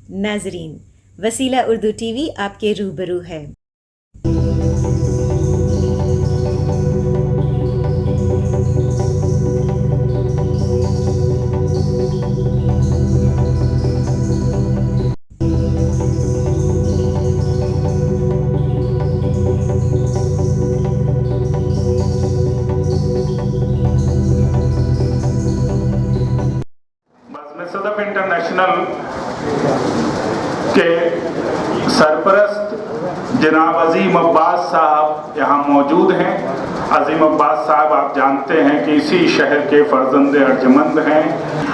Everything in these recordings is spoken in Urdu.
ناظرین، وسیلہ اردو ٹی وی آپ کے روبرو ہے۔ صدف انٹرنیشنل کے سرپرست جناب عظیم عباس صاحب یہاں موجود ہیں۔ عظیم عباس صاحب آپ جانتے ہیں کہ اسی شہر کے فرزند ارجمند ہیں،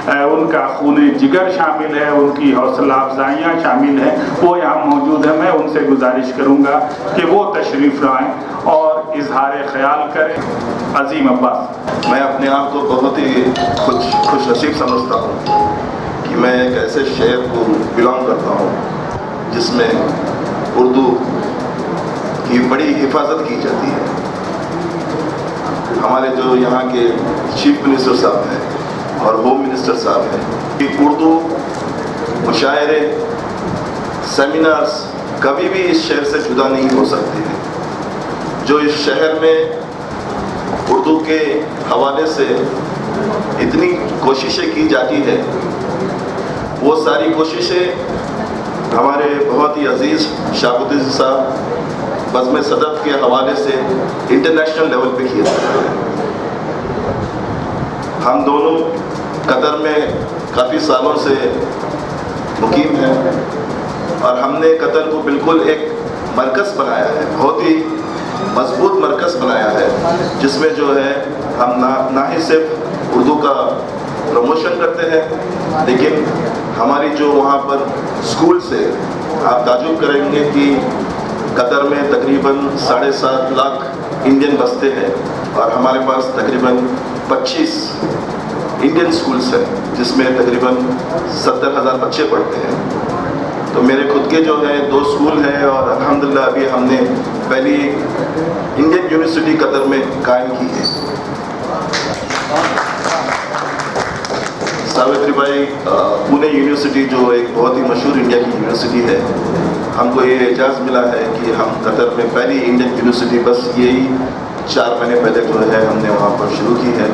ان کا خون جگر شامل ہے، ان کی حوصلہ افزائیاں شامل ہیں، وہ یہاں موجود ہیں۔ میں ان سے گزارش کروں گا کہ وہ تشریف لائیں اور اظہار خیال کریں۔ عظیم عباس۔ میں اپنے آپ کو بہت ہی خوش نصیب سمجھتا ہوں کہ میں ایک ایسے شہر کو بلانگ کرتا ہوں جس میں اردو کی بڑی حفاظت کی جاتی ہے۔ ہمارے جو یہاں کے چیف منسٹر صاحب ہیں اور ہوم منسٹر صاحب ہیں کہ اردو مشاعرے سیمینارز کبھی بھی اس شہر سے جدا نہیں ہو سکتے ہیں۔ جو اس شہر میں اردو کے حوالے سے اتنی کوششیں کی جاتی ہے، وہ ساری کوششیں ہمارے بہت ہی عزیز شاہبدین صاحب بزم صدف کے حوالے سے انٹرنیشنل لیول پہ کیے جاتے ہیں۔ ہم دونوں قطر میں کافی سالوں سے مقیم ہیں اور ہم نے قطر کو بالکل ایک مرکز بنایا ہے، بہت ہی مضبوط مرکز بنایا ہے، جس میں جو ہے ہم نہ ہی صرف اردو کا پروموشن کرتے ہیں، لیکن ہماری جو وہاں پر اسکول سے آپ تعجب کریں گے کہ قطر میں تقریباً 7.5 لاکھ انڈین بستے ہیں اور ہمارے پاس تقریباً 25 انڈین اسکولس ہیں جس میں تقریباً 70,000 بچے پڑھتے ہیں۔ تو میرے خود کے جو ہے 2 اسکول ہیں اور الحمدللہ ابھی ہم نے پہلی انڈین یونیورسٹی قطر میں قائم کی ہے۔ ساوتری بائی پونے یونیورسٹی جو ایک بہت ہی مشہور انڈیا کی یونیورسٹی ہے، ہم کو یہ اعزاز ملا ہے کہ ہم قطر میں پہلی انڈین یونیورسٹی بس یہی 4 مہینے پہلے جو ہے ہم نے وہاں پر شروع کی ہے،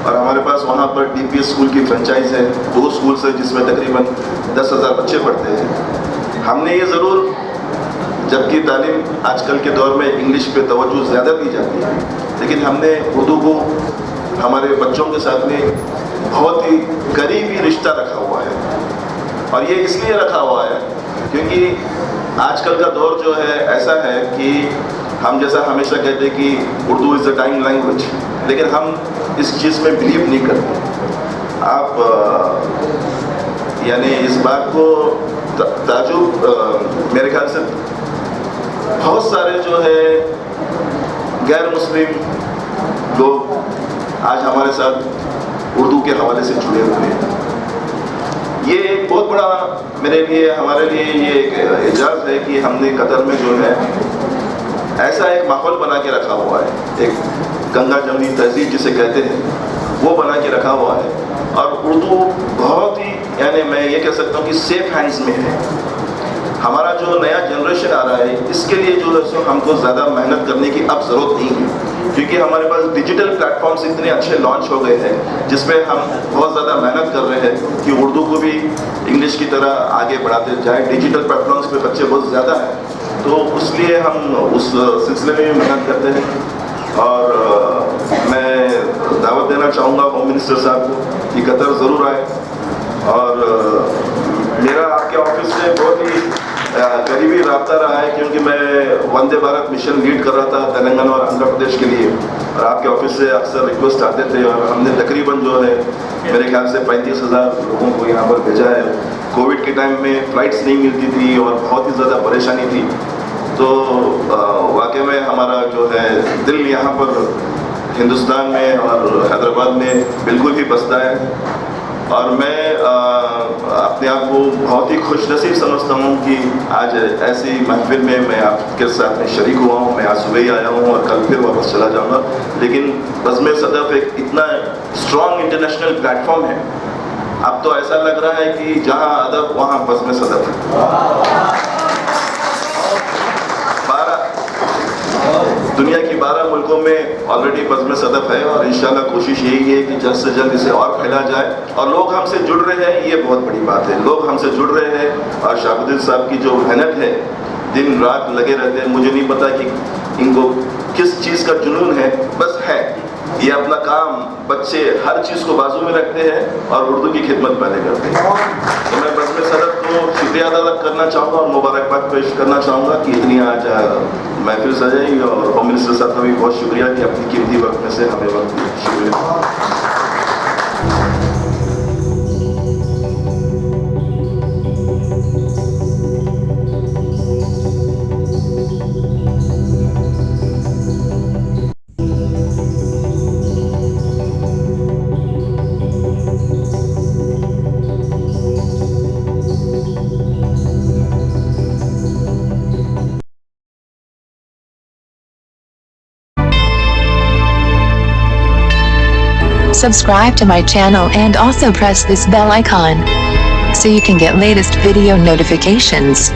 اور ہمارے پاس وہاں پر ڈی پی ایس اسکول کی فرنچائز ہے، 2 اسکولس ہیں جس میں تقریباً 10,000 بچے پڑھتے ہیں۔ ہم نے یہ ضرور، جبکہ تعلیم آج کل کے دور میں انگلش پہ توجہ زیادہ دی جاتی ہے، لیکن ہم نے اردو کو ہمارے بچوں کے ساتھ میں بہت ہی قریبی رشتہ رکھا ہوا ہے، اور یہ اس لیے رکھا ہوا ہے کیونکہ آج کل کا دور جو ہے ایسا ہے کہ ہم جیسا ہمیشہ کہتے ہیں کہ اردو از اے ڈائنگ لینگویج، لیکن ہم اس چیز میں بلیو نہیں کرتے۔ آپ یعنی اس بات کو تعجب میرے خیال سے بہت سارے جو ہے غیر مسلم لوگ آج ہمارے ساتھ اردو کے حوالے سے جڑے ہوئے ہیں۔ یہ ایک بہت بڑا میرے لیے، ہمارے لیے یہ ایک اعزاز ہے کہ ہم نے قطر میں جو ہے ایسا ایک ماحول بنا کے رکھا ہوا ہے، ایک گنگا جمنی تہذیب جسے کہتے ہیں وہ بنا کے رکھا ہوا ہے، اور اردو بہت ہی یعنی میں یہ کہہ سکتا ہوں کہ سیف ہینڈز میں ہے۔ ہمارا جو نیا جنریشن آ رہا ہے اس کے لیے جو ہے ہم کو زیادہ محنت کرنے کی اب ضرورت نہیں ہے، کیونکہ ہمارے پاس ڈیجیٹل پلیٹ فارمس اتنے اچھے لانچ ہو گئے ہیں جس میں ہم بہت زیادہ محنت کر رہے ہیں کہ اردو کو بھی انگلش کی طرح آگے بڑھاتے جائیں۔ ڈیجیٹل پلیٹ فارمس پہ بچے بہت زیادہ ہیں، تو اس لیے ہم اس سلسلے میں بھی محنت کرتے ہیں، اور میں دعوت دینا چاہوں گا ہوم منسٹر صاحب کو کہ قطر ضرور آئے، اور میرا آپ کے آفس سے بہت ہی قریبی رابطہ رہا ہے کیونکہ میں وندے بھارت مشن لیڈ کر رہا تھا تلنگانہ اور آندھرا پردیش کے لیے، اور آپ کے آفس سے اکثر ریکویسٹ آتے تھے، اور ہم نے تقریباً جو ہے میرے خیال سے 35,000 لوگوں کو یہاں پر بھیجا ہے۔ کووڈ کے ٹائم میں فلائٹس نہیں ملتی تھی اور بہت ہی زیادہ پریشانی تھی، تو واقعی میں ہمارا جو ہے دل یہاں پر ہندوستان میں اور حیدرآباد میں بالکل ہی بستا ہے، اور میں اپنے آپ کو بہت ہی خوش نصیب سمجھتا ہوں کہ آج ایسی محفل میں آپ کے ساتھ میں شریک ہوا ہوں۔ میں آج صبح ہی آیا ہوں اور کل پھر واپس چلا جاؤں گا، لیکن بزم صدف ایک اتنا اسٹرانگ انٹرنیشنل پلیٹ فارم ہے اب تو ایسا لگ رہا ہے کہ جہاں ادب وہاں بزم صدف ہے. دنیا کی 12 ملکوں میں آلریڈی بزم صدف ہے اور انشاءاللہ کوشش یہی ہے کہ جلد سے جلد اسے اور پھیلا جائے اور لوگ ہم سے جڑ رہے ہیں. یہ بہت بڑی بات ہے, لوگ ہم سے جڑ رہے ہیں اور شہاب الدین صاحب کی جو محنت ہے, دن رات لگے رہتے ہیں. مجھے نہیں پتا کہ ان کو کس چیز کا جنون ہے, بس ہے یہ اپنا کام. بچے ہر چیز کو بازو میں رکھتے ہیں اور اردو کی خدمت پہلے کرتے ہیں. تو میں بزم صدف کو شکریہ ادا کرنا چاہوں گا اور مبارکباد پیش کرنا چاہوں گا کہ اتنی آج محفل سجائی. اور ہوم منسٹر صاحب کا بھی بہت شکریہ کہ اپنی قیمتی وقت میں سے ہمیں وقت دیا. شکریہ. Subscribe to my channel and also press this bell icon so you can get latest video notifications.